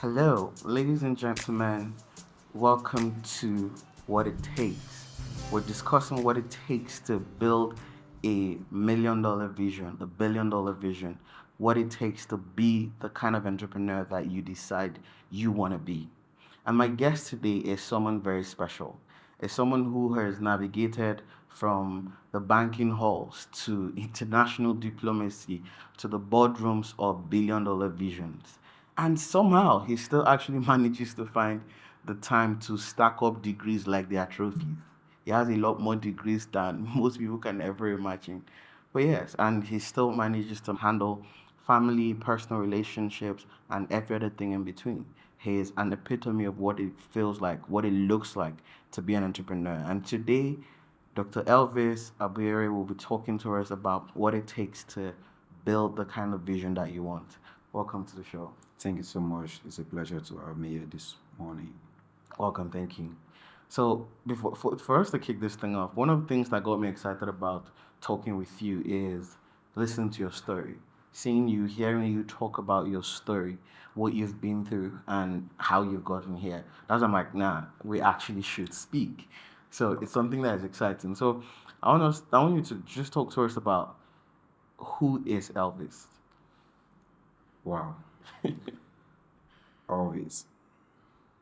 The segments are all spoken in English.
Hello, ladies and gentlemen. Welcome to What It Takes. We're discussing what it takes to build a $1 million vision, the $1 billion vision, what it takes to be the kind of entrepreneur that you decide you want to be. And my guest today is someone very special. Is someone who has navigated from the banking halls to international diplomacy to the boardrooms of $1 billion visions. And somehow he still actually manages to find the time to stack up degrees like they are trophies. He has a lot more degrees than most people can ever imagine. But yes, and he still manages to handle family, personal relationships, and every other thing in between. He is an epitome of what it feels like, what it looks like to be an entrepreneur. And today, Dr. Elvis Abuyere will be talking to us about what it takes to build the kind of vision that you want. Welcome to the show. Thank you so much. It's a pleasure to have me here this morning. Welcome, thank you. So, for us to kick this thing off, one of the things that got me excited about talking with you is listening to your story, seeing you, hearing you talk about your story, what you've been through, and how you've gotten here. That's why I'm like, nah, we actually should speak. So it's something that is exciting. So I want you to just talk to us about who is Elvis. Wow. Always.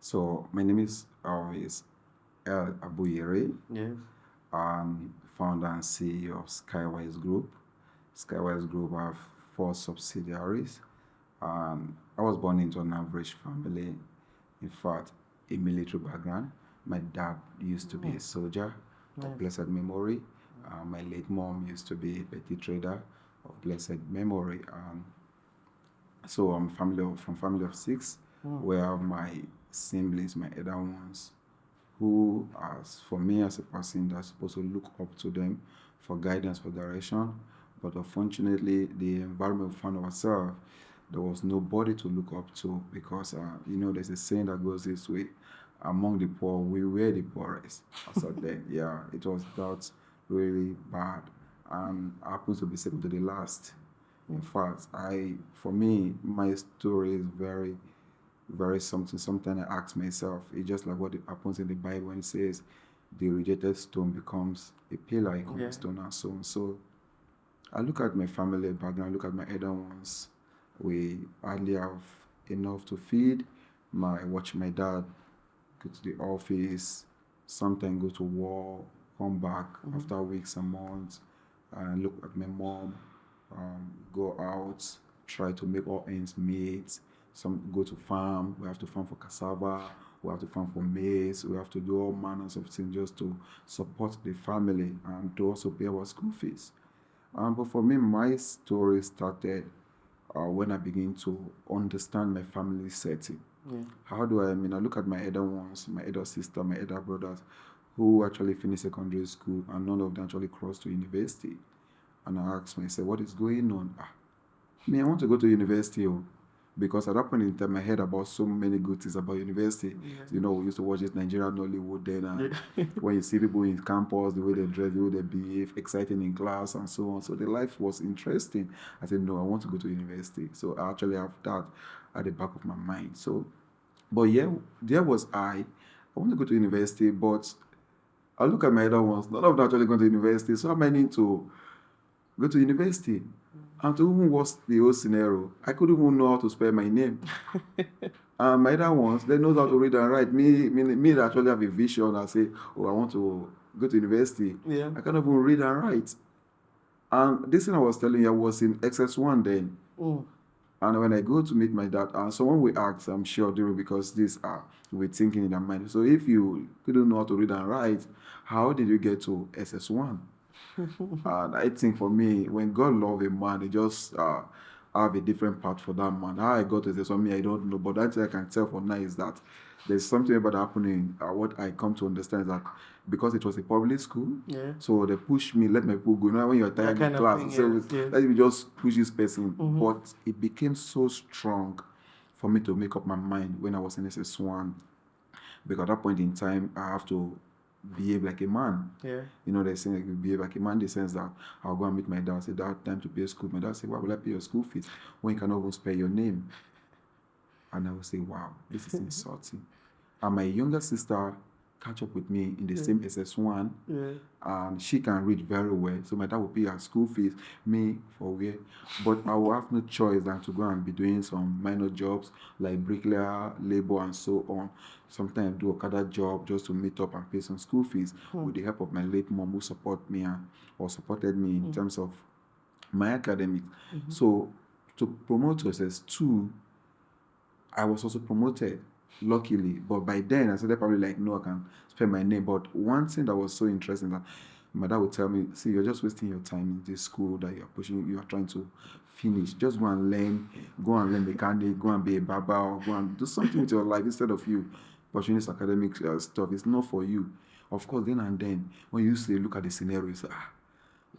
So my name is Always El Abuyere. Yes. I'm founder and CEO of Skywise Group. Skywise Group have four subsidiaries. I was born into an average family. In fact, a military background. My dad used to be a soldier of blessed memory. My late mom used to be a petty trader of blessed memory. So I'm from family of six, where my siblings, my elder ones, who as for me as a person that's supposed to look up to them for guidance, for direction. But unfortunately, the environment we found ourselves, there was nobody to look up to because there's a saying that goes this way: among the poor, we were the poorest. So then, yeah, it was that really bad, and I happened to be second to the last. In fact, for me, my story is very, very something. Sometimes I ask myself, it's just like what happens in the Bible when it says, the rejected stone becomes a pillar, a cornerstone, and so on. So I look at my family background, look at my elder ones. We hardly have enough to feed. Watch my dad go to the office, sometimes go to war, come back after weeks and months, and look at my mom, go out, try to make all ends meet. Some go to farm. We have to farm for cassava. We have to farm for maize. We have to do all manners of things just to support the family and to also pay our school fees. But for me, my story started when I began to understand my family setting. How do I look at my elder ones, my elder sister, my elder brothers, who actually finished secondary school and none of them actually crossed to university. And I asked myself, what is going on? I want to go to university. Because at that point in time, I heard about so many good things about university. We used to watch this Nigerian Nollywood then. And when you see people in campus, the way they dress, the way they behave, exciting in class, and so on. So the life was interesting. I said, no, I want to go to university. So I actually have that at the back of my mind. So, but yeah, there was I want to go to university, but I look at my other ones, none of them actually going to university. So I'm meaning to go to university. And to even worse the whole scenario, I couldn't even know how to spell my name. And my other ones, they know how to read and write. Me that actually have a vision and say, oh, I want to go to university. Yeah. I can't even read and write. And this thing I was telling you, I was in XS1 then. And when I go to meet my dad, and someone will ask, I'm sure they will, because these are we're thinking in their mind. So if you couldn't know how to read and write, how did you get to SS1? And I think for me, when God love a man, he just have a different path for that man. How I got to this, me, I don't know. But that thing I can tell for now is that there's something about happening. What I come to understand is that because it was a public school, so they push me, let my people go. Now when you're tired in class, thing, so yes. let me just push this person. But it became so strong for me to make up my mind when I was in SS1. Because at that point in time, I have to behave like a man. Yeah. They're saying like, you behave like a man in the sense that I'll go and meet my dad, say, Dad, time to pay school. My dad say, why will I pay your school fees when you cannot even spell your name? And I would say, wow, this is insulting. And my younger sister catch up with me in the same SS1, and she can read very well. So my dad will pay her school fees, me for where. But I will have no choice than to go and be doing some minor jobs like bricklayer, labor, and so on. Sometimes do Okada job just to meet up and pay some school fees with the help of my late mom who supported me in terms of my academics. So to promote to SS2, I was also promoted, luckily. But by then, I started probably like, no, I can spell my name. But one thing that was so interesting that my dad would tell me, see, you're just wasting your time in this school that you're pushing, you are trying to finish. Just go and learn mechanic, go and be a barber, or go and do something with your life instead of you pursuing this academic stuff. It's not for you. Of course, then and then, when you say, look at the scenario, you say,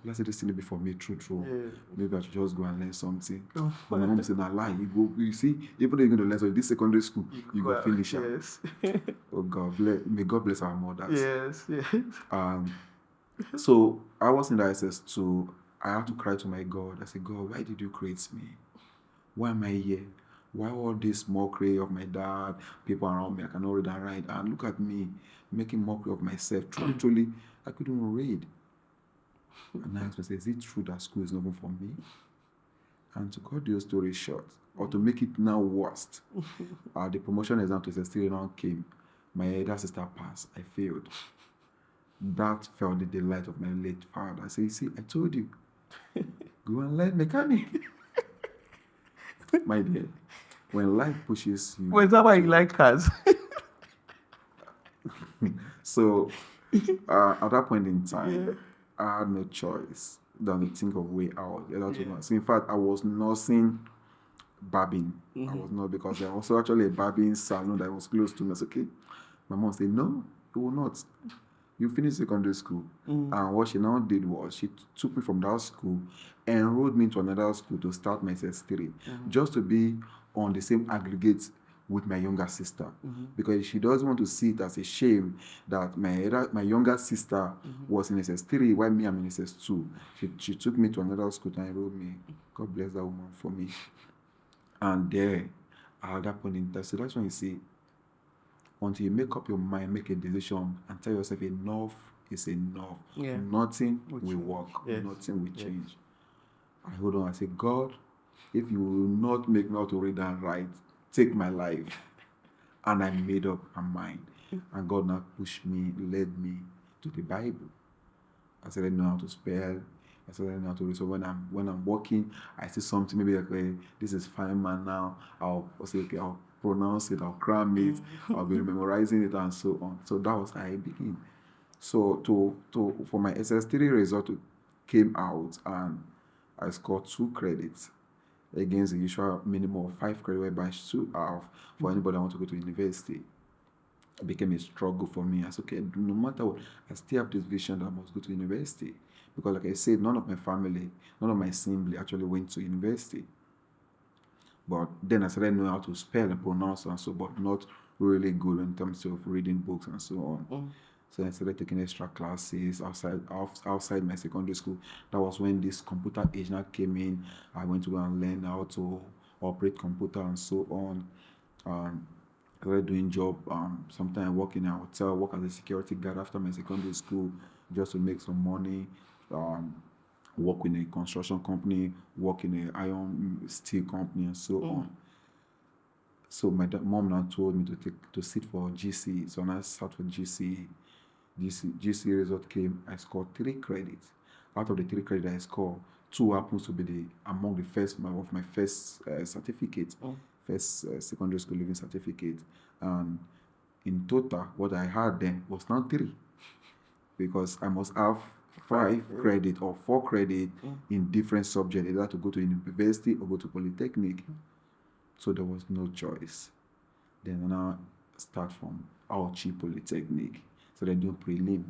let's say this thing before me, true. Maybe I should just go and learn something. But my mom said, nah, lie. You see, even though you're going to learn something, this secondary school, you go finish it. Yes. Oh God, may God bless our mothers. Yes. So I was in the SS2. I had to cry to my God. I said, God, why did you create me? Why am I here? Why all this mockery of my dad, people around me, I cannot read and write, and look at me making mockery of myself. Truly, I couldn't read. And I asked myself, is it true that school is not even for me? And to cut the story short, or to make it now worse, the promotion exam to SS3 now came. My elder sister passed. I failed. That felt the delight of my late father. I said, see, I told you, go and learn mechanic. My dear, when life pushes you. Well, is that why you like cars? So, at that point in time, I had no choice than to think of way out. So in fact, I was nursing barbing. I was not, because there was also actually a barbing salon that was close to me. I said, okay. My mom said, no, you will not. You finish secondary school. And what she now did was she took me from that school and enrolled me into another school to start my SS3, just to be on the same aggregate with my younger sister, because she doesn't want to see it as a shame that my younger sister was in SS3 while me I'm in SS2. She took me to another school to enroll me. God bless that woman for me. And there, at that point in time, so that's when you see, until you make up your mind, make a decision, and tell yourself enough is enough. Nothing will work. Nothing will change. I hold on. I say, God, if you will not make me how to read and write, take my life. And I made up my mind. And God now pushed me, led me to the Bible. I started knowing how to spell. I started knowing how to read. So when I'm working, I see something, maybe like, okay, this is Feynman now. I'll say, okay, I'll pronounce it, I'll cram it, I'll be memorizing it, and so on. So that was how I began. So for my SS3 result came out, and I scored 2 credits against the usual minimum of 5 credits, whereby 2 are for anybody that want to go to university. It became a struggle for me. I said, okay, no matter what, I still have this vision that I must go to university. Because like I said, none of my family, none of my siblings actually went to university. But then I started knowing how to spell and pronounce and so, but not really good in terms of reading books and so on. So I started taking extra classes outside my secondary school. That was when this computer age now came in. I went to go and learn how to operate computer and so on. I started doing job. Sometimes I work in a hotel, work as a security guard after my secondary school, just to make some money. Work in a construction company, work in an iron steel company, and so on. So my mom now told me to sit for GC. So when I sat for GC result came. I scored 3 credits. Out of the 3 credits I scored, 2 happens to be among the first of my first certificate, first secondary school living certificate. And in total, what I had then was now 3, because I must have 5 credit or 4 credit in different subjects, either to go to university or go to polytechnic. So there was no choice. Then I now start from Auchi Polytechnic. So they're doing prelim.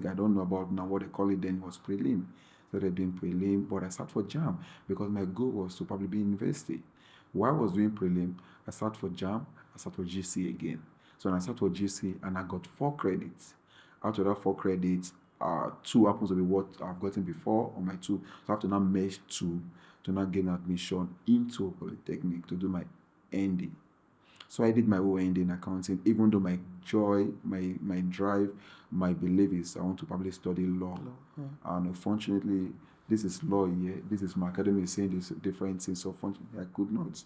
I don't know about now what they call it then, was prelim. So they're doing prelim, but I sat for JAM because my goal was to probably be in university. While I was doing prelim, I sat for JAM, I sat for GC again. So when I sat for GC and I got 4 credits. Out of that 4 credits, 2 happens to be what I've gotten before on my 2. So I have to now merge 2 to now gain admission into Polytechnic to do my ND. So I did my OND in accounting, even though my joy, my drive, my belief is I want to probably study law. And unfortunately, this is law here. This is my academy is saying this different things. So unfortunately, I could not.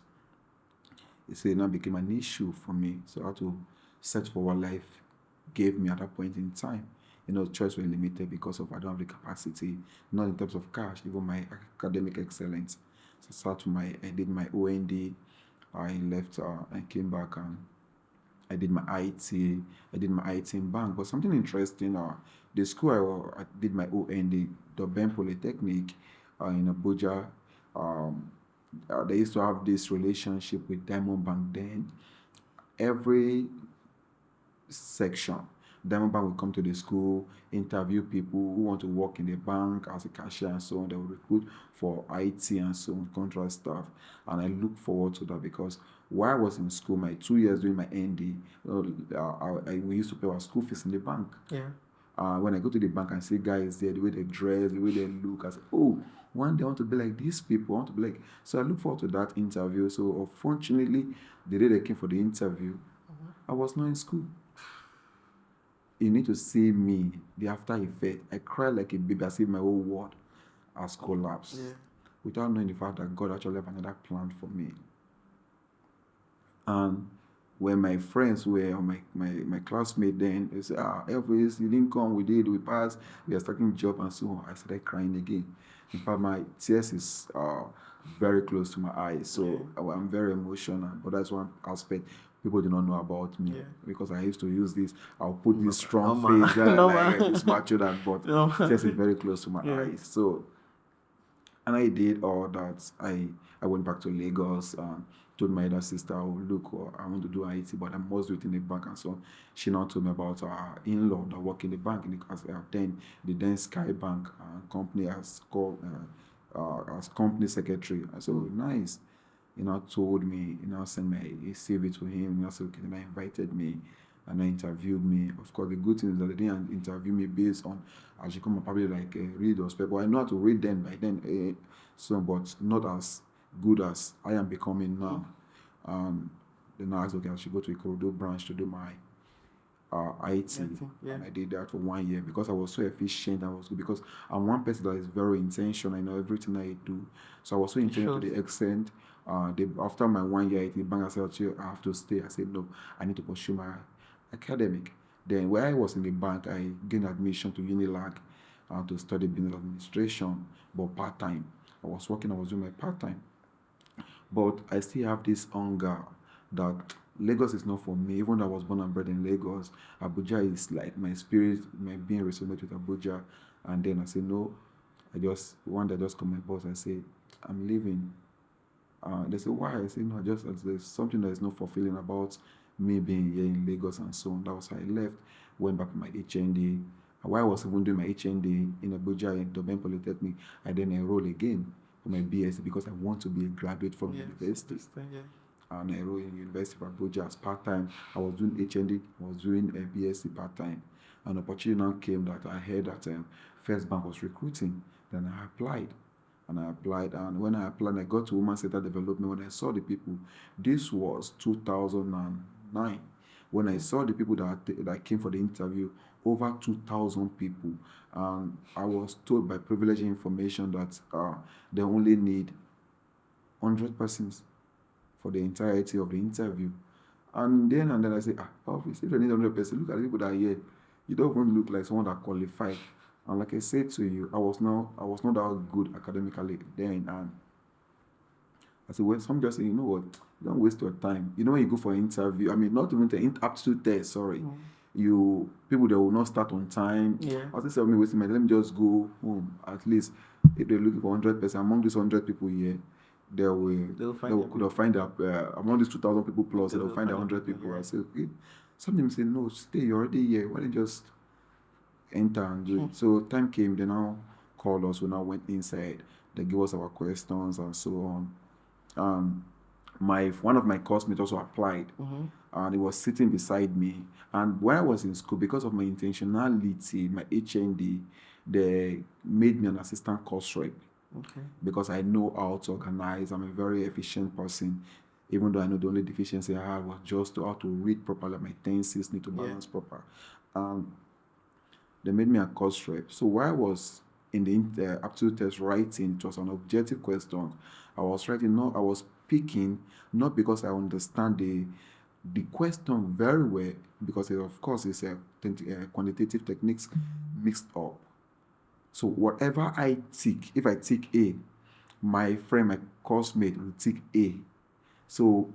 It now became an issue for me. So I had to search for what life gave me at that point in time. Choice were limited because of I don't have the capacity, not in terms of cash, even my academic excellence. So I did my OND. I left. I came back and I did my IT. I did my IT in bank. But something interesting. The school I did my OND, the Ben Polytechnic, in Abuja. Um, they used to have this relationship with Diamond Bank then. Every section, Diamond Bank will come to the school, interview people who want to work in the bank as a cashier and so on. They will recruit for IT and so on, contract staff. And I look forward to that because while I was in school, my 2 years doing my ND, we used to pay our school fees in the bank. Yeah. When I go to the bank and see guys there, the way they dress, the way they look, I say, oh, one day I want to be like these people. I want to be like. So I look forward to that interview. So unfortunately, the day they came for the interview, I was not in school. You need to see me, the after effect. I cried like a baby as if my whole world has collapsed. Yeah. Without knowing the fact that God actually have another plan for me. And when my friends were, or my classmate then, they said, Elvis, you didn't come, we did, we passed, we are starting job and so on. I started crying again. In fact, my tears is very close to my eyes. So I'm very emotional. But that's one aspect people do not know about me. Yeah. Because I used to use this, I'll put this strong No, man. face, No, like man. this macho that, but No. tears is very close to my Yeah. eyes. So, and I did all that. I went back to Lagos and told my elder sister, oh, look, I want to do IT, but I must do it in the bank. And so she now told me about her in-law that work in the bank because then the then Sky Bank company as company secretary. I said, oh, nice. Told me, sent my CV to him. Said, okay, then invited me and interviewed me. Of course, the good thing is that they didn't interview me based on I should come and probably like read those papers. I know how to read them by then, so but not as good as I am becoming now. Then I asked, okay, I should go to Ikorodu branch to do my IT. Yeah. And I did that for 1 year because I was so efficient. I was good because I'm one person that is very intentional. I know everything I do. So I was so intentional to the extent. After my 1 year at the bank, I said, I have to stay. I said, no, I need to pursue my academic. Then, when I was in the bank, I gained admission to Unilag to study business administration, but part time. I was doing my part time. But I still have this hunger that Lagos is not for me. Even though I was born and bred in Lagos, Abuja is like my spirit, my being resonate with Abuja. And then I say, no, one day I just call my boss and say, I'm leaving. They say, why? I say, no, there's something that is not fulfilling about me being here in Lagos and so on. That was how I left, went back to my HND. And while I was even doing my HND in Abuja in Doben Polytechnic, I then enrolled again for my BSc because I want to be a graduate from university. And I enrolled in University of Abuja as part-time. I was doing HND, I was doing a BSc part-time. An opportunity now came that I heard that First Bank was recruiting. Then I applied. And when I applied, I got to Women Center Development. When I saw the people, this was 2009. When I saw the people that came for the interview, over 2,000 people, and I was told by privileged information that they only need 100 persons for the entirety of the interview. And then I say, obviously, if you need 100 persons, look at the people that are here. You don't even look like someone that qualified. And like I said to you, I was not that good academically then. And I said, well, some just say, you know what, don't waste your time. When you go for an interview, I mean, not even the aptitude test, sorry. People that will not start on time. Yeah. I was saying, wasting my time, let me just go home. At least if they're looking for 100%, among these 100 people here, they'll find among these 2,000 people plus, they'll find 100 people. I said, okay. Sometimes say, no, stay, you're already here. Why don't you just enter and do it? So time came, they now called us, we now went inside, they gave us our questions and so on. One of my classmates also applied, and he was sitting beside me. And when I was in school, because of my intentionality, my HND, they made me an assistant course rep. Okay. Because I know how to organize. I'm a very efficient person. Even though I know the only deficiency I had was just how to read properly, my tenses need to balance proper. And they made me a course rep. So while I was in the aptitude test writing, it was an objective question. I was writing, no, I was picking, not because I understand the question very well, because of course it's a quantitative techniques mixed up. So whatever I tick, if I tick A, my friend, my course mate will tick A. So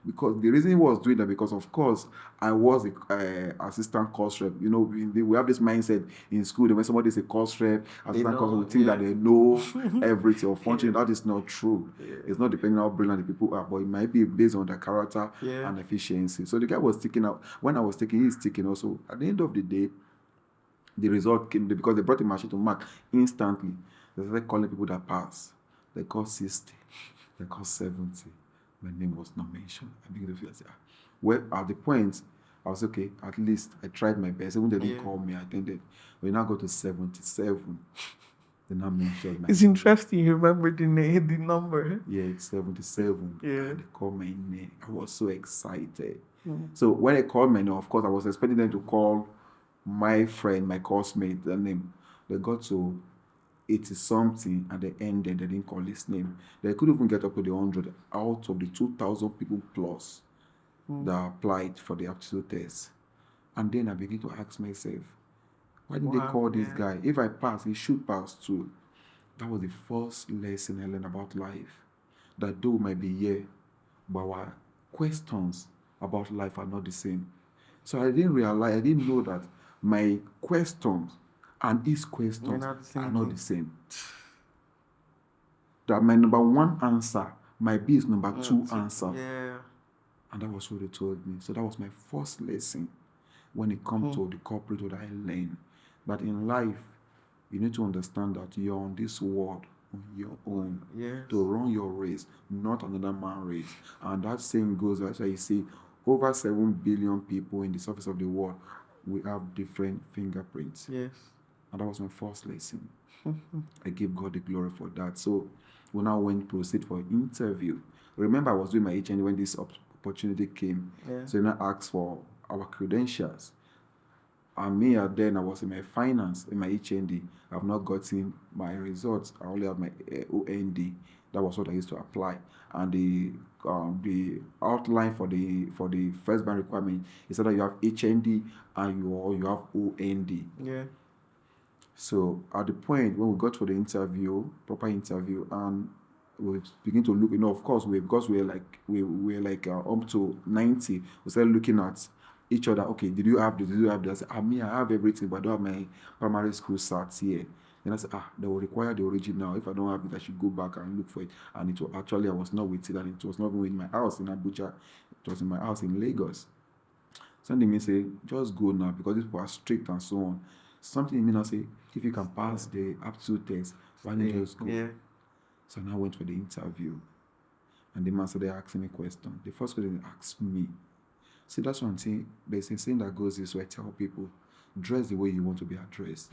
because the reason he was doing that, because of course I was a assistant course rep. You know, we have this mindset in school that when somebody is a course rep, assistant course rep, we think that they know everything. Unfortunately, that is not true. It's not depending on how brilliant the people are, but it might be based on their character and efficiency. So the guy was sticking out. When I was taking, he's sticking also. At the end of the day, the result came because they brought a machine to mark instantly. They started calling people that pass. They called 60. They called 70. My name was not mentioned. I began to feel like, well, at the point, I was okay, at least I tried my best. Even though they didn't call me, I attended. We now go to 77. They now mentioned my It's name. interesting you remember the number. Yeah, it's 77. Yeah. And they called my name. I was so excited. So when they called my name, of course, I was expecting them to call my friend, my course mate, their name. They got to 80 something and they ended. They didn't call his name. They couldn't even get up to the 100 out of the 2,000 people plus that applied for the aptitude test. And then I begin to ask myself, why did they call this guy? If I pass, he should pass too. That was the first lesson I learned about life. That though we might be here, but our questions about life are not the same. So I didn't know that my questions and his questions are not the same. That my number one answer might be his number two answer. Yeah. And that was what they told me. So that was my first lesson when it comes to the corporate that I learned. That in life, you need to understand that you're on this world on your own to run your race, not another man's race. And that saying goes, as I say, over 7 billion people in the surface of the world, we have different fingerprints. Yes. And that was my first lesson. I give God the glory for that. So we now went to proceed for interview. Remember, I was doing my HND when this opportunity came. Yeah. So I asked for our credentials. And me, then I was in my finance, in my HND. I've not gotten my results. I only have my OND. That was what I used to apply. And the outline for the first bank requirement is that you have HND and you have OND. Yeah. So at the point when we got for the interview, proper interview, and we begin to look, of course, because we're like up to 90, we started looking at each other. Okay, did you have this? Did you have this? I mean, I have everything, but I don't have my primary school certs here. Then I said, they will require the original. If I don't have it, I should go back and look for it. And it was actually, I was not with it, and it was not even in my house in Abuja. It was in my house in Lagos. Something me say, just go now because these people are strict and so on. Something in me now say, if you can pass the aptitude test, why don't you just go? Yeah. So now I went for the interview. And the man started asking me questions. The first question he asked me. See, that's one thing. There's a saying that goes this way. I tell people, dress the way you want to be addressed.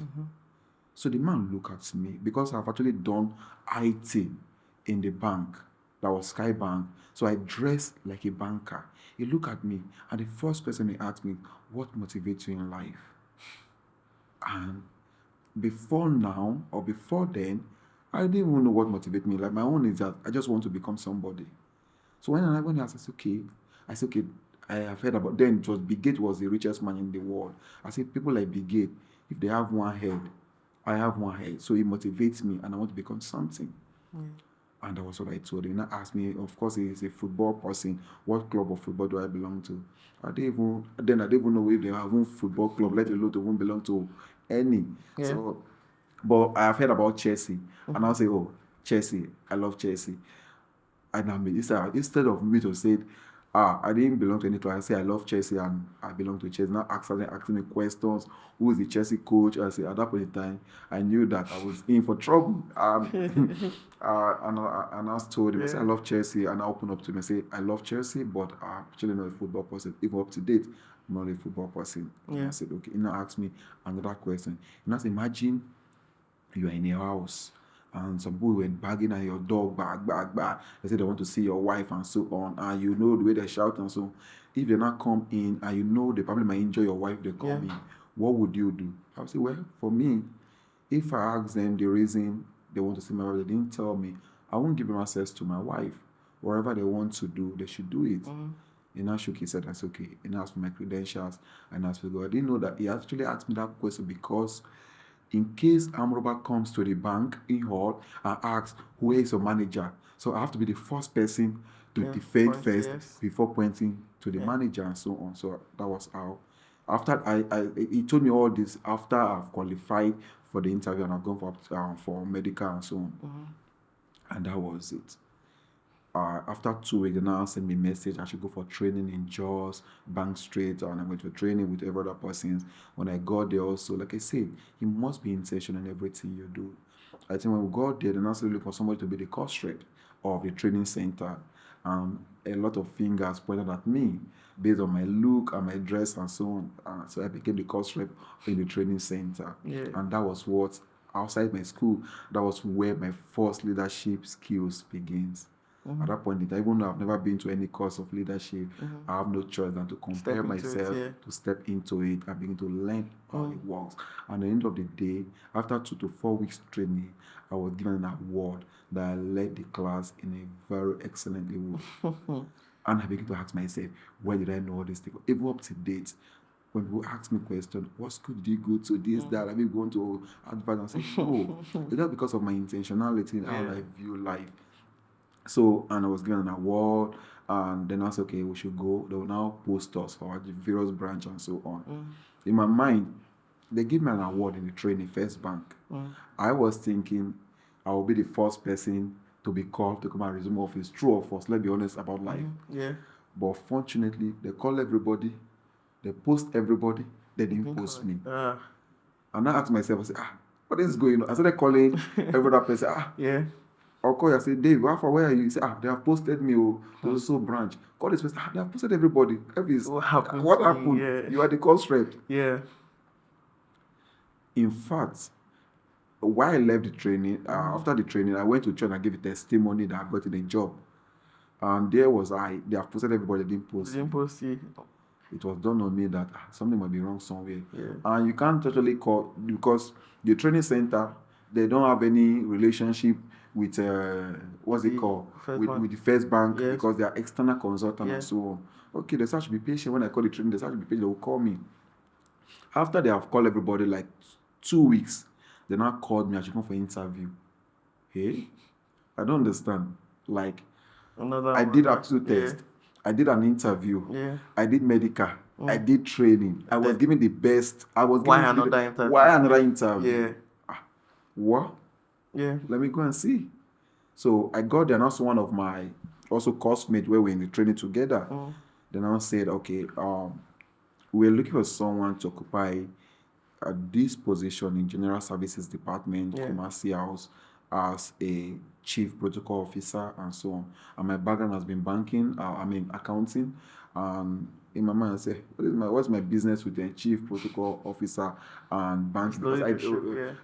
So the man looked at me because I've actually done IT in the bank. That was Sky Bank. So I dressed like a banker. He looked at me and the first question he asked me, what motivates you in life? And before now or before then, I didn't even know what motivated me. Like my own is that I just want to become somebody. So when I asked, I said, okay, I have heard about, then it was Bill Gates was the richest man in the world. I said, people like Bill Gates, if they have one head, I have one head. So it motivates me and I want to become something. And that was what I told him. He now asked me, of course, he's a football person. What club of football do I belong to? I didn't even know if they have one football club, let alone to even belong to any. Yeah. So, but I have heard about Chelsea. And I'll say, oh, Chelsea, I love Chelsea. And I mean, instead of me to say, I didn't belong to any club, I say I love Chelsea and I belong to Chelsea. Now asking me questions, who is the Chelsea coach? I say at that point in time, I knew that I was in for trouble. And I was told him, I said I love Chelsea, and I opened up to him and say I love Chelsea, but I'm actually not a football person. Even up to date, I'm not a football person. And I said, okay. He now asked me another question. He now said, imagine you are in a house and some people were bagging at your door, bag. They say they want to see your wife and so on, and you know the way they shout and so on. If they not come in and you know they probably might enjoy your wife, they come Yeah. in, what would you do? I would say, well, for me, if I ask them the reason they want to see my wife, they didn't tell me, I won't give them access to my wife. Whatever they want to do, they should do it. And I shook his head. I said, okay. And asked for my credentials and asked for go. I didn't know that he actually asked me that question because in case Amroba comes to the bank in hall and asks, where is your manager? So I have to be the first person to Yeah, defend point, first yes. before pointing to the Yeah. manager and so on. So that was how. After he told me all this after I've qualified for the interview and I've gone for medical and so on. And that was it. After 2 weeks, they now sent me a message. I should go for training in Jaws, Bank Street, and I went for training with every other persons. When I got there, also, like I said, you must be intentional in everything you do. I think when we got there, they now started looking for somebody to be the cost rep of the training center. A lot of fingers pointed at me based on my look and my dress and so on. So I became the cost rep in the training center. Yeah. And that was what, outside my school, that was where my first leadership skills begins. At that point in time, even though I've never been to any course of leadership, I have no choice than to compare Step into it, myself yeah. to step into it and begin to learn how it works. And at the end of the day, after 2 to 4 weeks training, I was given an award that I led the class in a very excellently way. And I began to ask myself, where did I know all these things? Even up to date, when people ask me questions, what school did you go to, this, that, have you gone to advance? And say, no, it's not because of my intentionality and how I view life. So, and I was given an award, and then I said, okay, we should go. They will now post us for the various branch and so on. In my mind, they give me an award in the training, First Bank. I was thinking I will be the first person to be called to come and resume office. True or false, let's be honest about life. Yeah. But fortunately, they call everybody, they post everybody, they didn't post me. And I asked myself, I said, what is going on? I started calling every other person, Yeah. I'll call you. I say, Dave, where are you? He say, they have posted me. There's so branch. Call this person. They have posted everybody. What happened? What happened? Yeah. You are the cost rep. Yeah. In fact, while I left the training, after the training, I went to church and gave a testimony that I got in a job. And there was they have posted everybody, they didn't post. Didn't post you. It was done on me that something might be wrong somewhere. Yeah. And you can't actually call, because the training center, they don't have any relationship with what's it called? With the First Bank, Yes. because they are external consultant Yeah. and so on. Okay, they start to be patient. When I call the training, they start to be patient, they will call me. After they have called everybody like 2 weeks, they now called me. I should come for interview. Hey, I don't understand. Like, Another I one, did right? aptitude Yeah. test. I did an interview. Yeah. I did medical. I did training. I was Then- given the best. I was Why given another interview? Why another interview? Yeah. What? Yeah. Let me go and see. So I got there, and also one of my also classmates where we're in the training together. Then I said, okay, we're looking for someone to occupy this position in General Services Department, Yeah. Commercial House, as a chief protocol officer and so on. And my background has been banking, accounting. In my mind, I say, what's my business with a chief protocol officer and banking? Because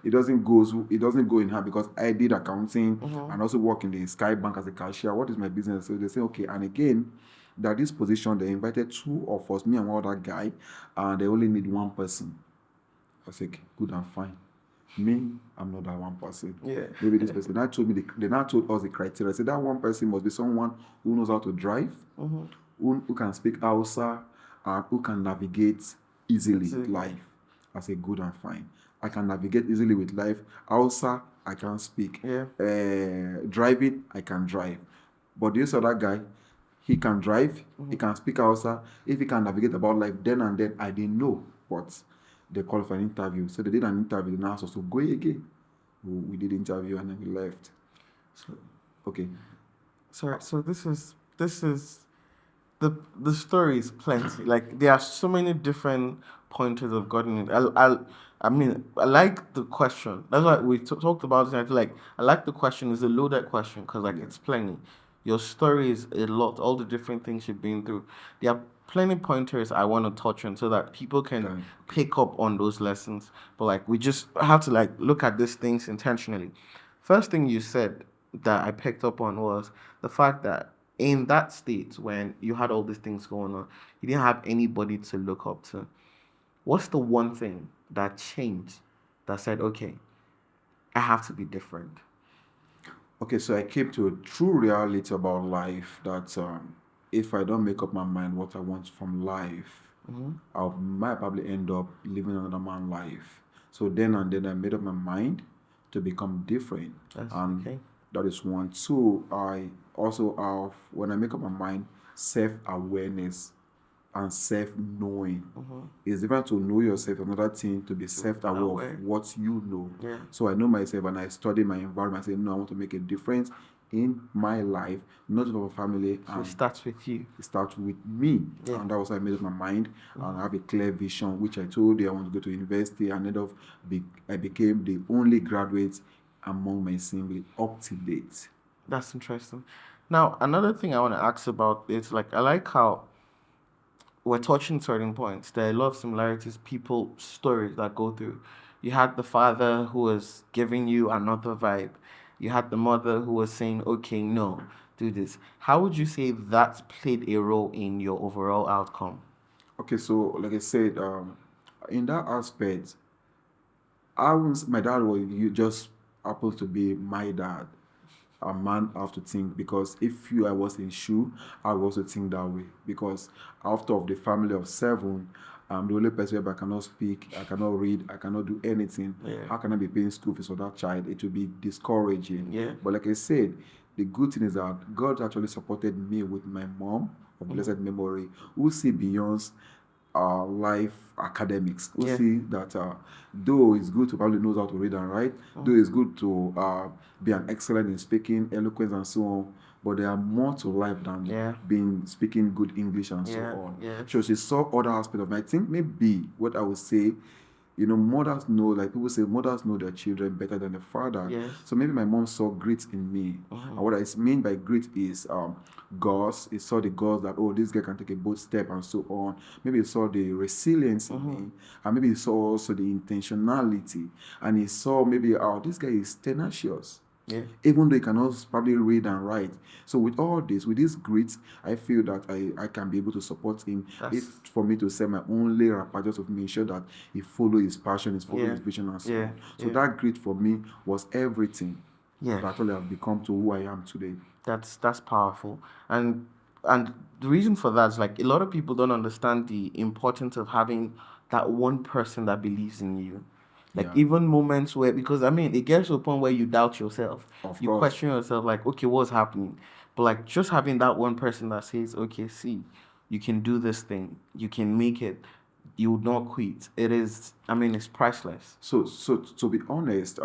it doesn't go in her, because I did accounting and also work in the Sky Bank as a cashier. What is my business? So they say, okay. And again, that this position, they invited 2 of us, me and one other guy, and they only need 1 person. I said, okay, good and fine. Me, I'm not that 1 person. Yeah. Maybe this person. They now told us the criteria. I said that 1 person must be someone who knows how to drive, who can speak Hausa, and who can navigate easily with life. I said, good and fine. I can navigate easily with life. Hausa, I can speak. Yeah. Driving, I can drive. But this other guy, he can drive, he can speak Hausa. If he can navigate about life, then and then, I didn't know what they called for an interview. So they did an interview, and asked us to go again. We did the interview, and then we left. So, Okay. sorry. So this is the story is plenty. Like, there are so many different pointers of gotten it. I mean, I like the question. That's why we talked about it. And I feel like I like the question. It's a loaded question because it's plenty. Your story is a lot. All the different things you've been through. There are plenty pointers I want to touch on so that people can pick up on those lessons. But we just have to look at these things intentionally. First thing you said that I picked up on was the fact that in that state when you had all these things going on, you didn't have anybody to look up to. What's the one thing that changed that said, okay, I have to be different? Okay, so I came to a true reality about life that if I don't make up my mind what I want from life, I might probably end up living another man's life. So then and then I made up my mind to become different. That's And okay. that is one. Two, I also have, when I make up my mind, self awareness and self knowing. It's different to know yourself, another thing to be self aware aware. of what you know. Yeah. So I know myself and I study my environment. I say, no, I want to make a difference in my life, not just for my family. So it And starts with you. it starts with me. Yeah. And that was how I made up my mind. And I have a clear vision, which I told you I want to go to university. And I became the only graduate among my assembly up to date. That's interesting. Now, another thing I want to ask about is like I like how we're touching certain points. There are a lot of similarities, people, stories that go through. You had the father who was giving you another vibe. You had the mother who was saying, okay, no, do this. How would you say that played a role in your overall outcome? Okay, so like I said, in that aspect, my dad was you just happens to be my dad. A man have to think because if I was in shoe, I would also think that way because after of the family of seven, I'm the only person where I cannot speak, I cannot read, I cannot do anything. Yeah. How can I be paying school fees for that child? It will be discouraging. Yeah. But like I said, the good thing is that God actually supported me with my mom of blessed memory, who see beyond life academics who Yeah. see that though it's good to probably knows how to read and write, though it's good to be an excellent in speaking, eloquence and so on, but there are more to life than Yeah. being speaking good English and so Yeah. on. Yeah. So she saw other aspects of me. I think maybe what I would say, mothers know, like people say, mothers know their children better than the father. Yes. So maybe my mom saw grit in me. And what I mean by grit is goals. It saw the goals that, oh, this guy can take a bold step and so on. Maybe it saw the resilience in me. And maybe it saw also the intentionality. And it saw maybe, oh, this guy is tenacious. Yeah. Even though he cannot probably read and write. So with all this, with this grit, I feel that I can be able to support him. That's- If for me to set my own layer apart, just to make sure that he follow his passion, he follow Yeah. his vision and so Yeah. on. So Yeah. that grit for me was everything Yeah. that actually have become to who I am today. That's powerful. And the reason for that is like a lot of people don't understand the importance of having that one person that believes in you. Like Yeah. even moments where, because I mean it gets to a point where you doubt yourself. Of You course. question yourself like, okay, what's happening? But like just having that one person that says, okay, see, you can do this thing, you can make it, you would not quit. It is, I mean, it's priceless. So to be honest,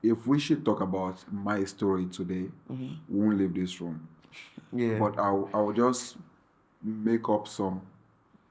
if we should talk about my story today, we won't leave this room. Yeah. But I'll just make up some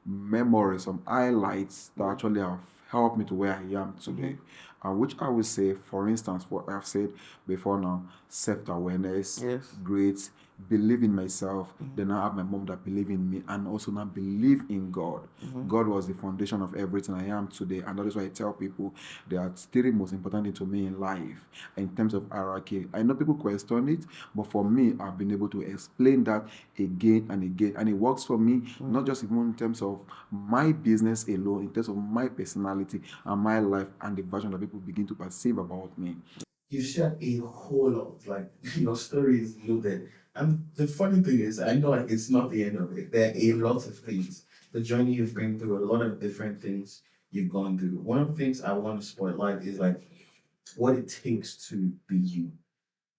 memories, some highlights that actually have helped me to where I am today. Which I would say, for instance, what I've said before now, self-awareness, Yes. great, believe in myself. Then I have my mom that believe in me and also now believe in God. God was the foundation of everything I am today. And that is why I tell people there are three most important things to me in life in terms of hierarchy. I know people question it, but for me, I've been able to explain that again and again. And it works for me, not just even in terms of my business alone, in terms of my personality and my life and the version that people begin to perceive about me. You shared a whole lot. Like your story is loaded. And the funny thing is, I know like it's not the end of it. There are a lot of things. The journey you've been through, a lot of different things you've gone through. One of the things I want to spotlight is like what it takes to be you.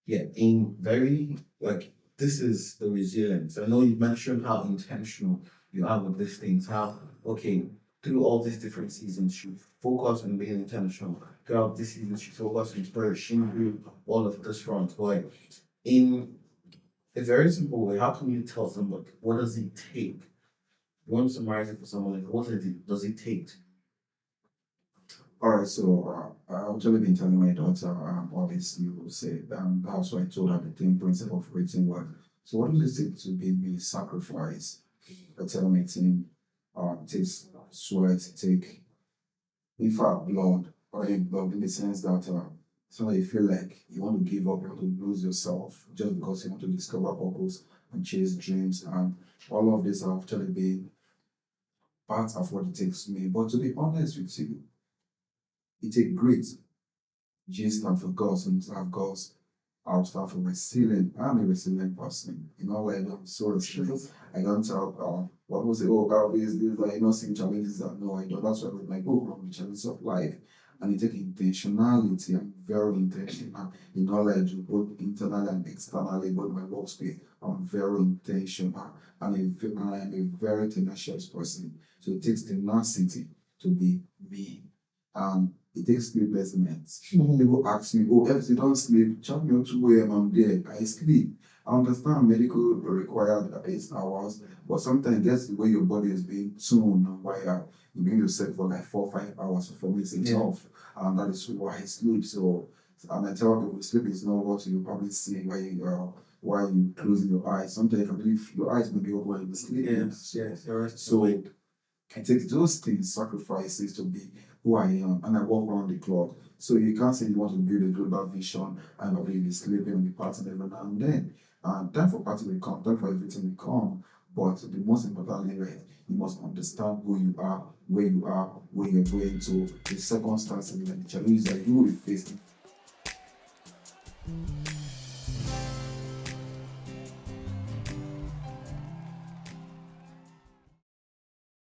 Yeah, in very like this is the resilience. I know you mentioned how intentional you are with these things. How okay through all these different seasons you focus on being intentional. Throughout this season you focus on flourishing through all of this front. But in a very simple way, how can you tell somebody what does it take? You want to summarize it for someone like what does it take? All right, so I've actually been telling my daughter all this you say, that's why I told her the thing principle of creating work. So what does it take to be me sacrifice? I tell my team, it takes sweat, it take in fact blood, or in blood in the sense that So you feel like you want to give up, you want to lose yourself just because you want to discover purpose and chase dreams. And all of this have actually been part of what it takes to me. But to be honest with you, it's a great G stand for goals and to have goals. I'll start for resilient. I'm a resilient person. You know, like I'm so resilient. I don't tell what was it? Oh, God, is this like not seeing challenges that no, I don't. That's why with my book from the challenges of life. And it take intentionality. I'm very intentional in all I do, both internally and externally, both my workspace. I'm very intentional and I am a very tenacious person. So it takes tenacity to be me. It takes sleepless nights. People ask me, oh, if you don't sleep, chat me at 2 a.m. I'm there. I sleep. I understand medical required 8 hours, but sometimes that's the way your body is being tuned and wired. You begin to sleep for like 4 or 5 hours. For me, it's enough. And that is why I sleep. So, and I tell people, sleep is not what you probably see while you closing your eyes. Sometimes I believe your eyes may be open while you sleep. Yes, you're right. So I take those things, sacrifices to be who I am, and I walk around the clock. So you can't say you want to build a global vision and probably be sleeping and be partying every now and then. And time for party will come, time for everything will come. But the most importantly, right, you must understand who you are, where you're going to, the circumstances and the challenges that you will face.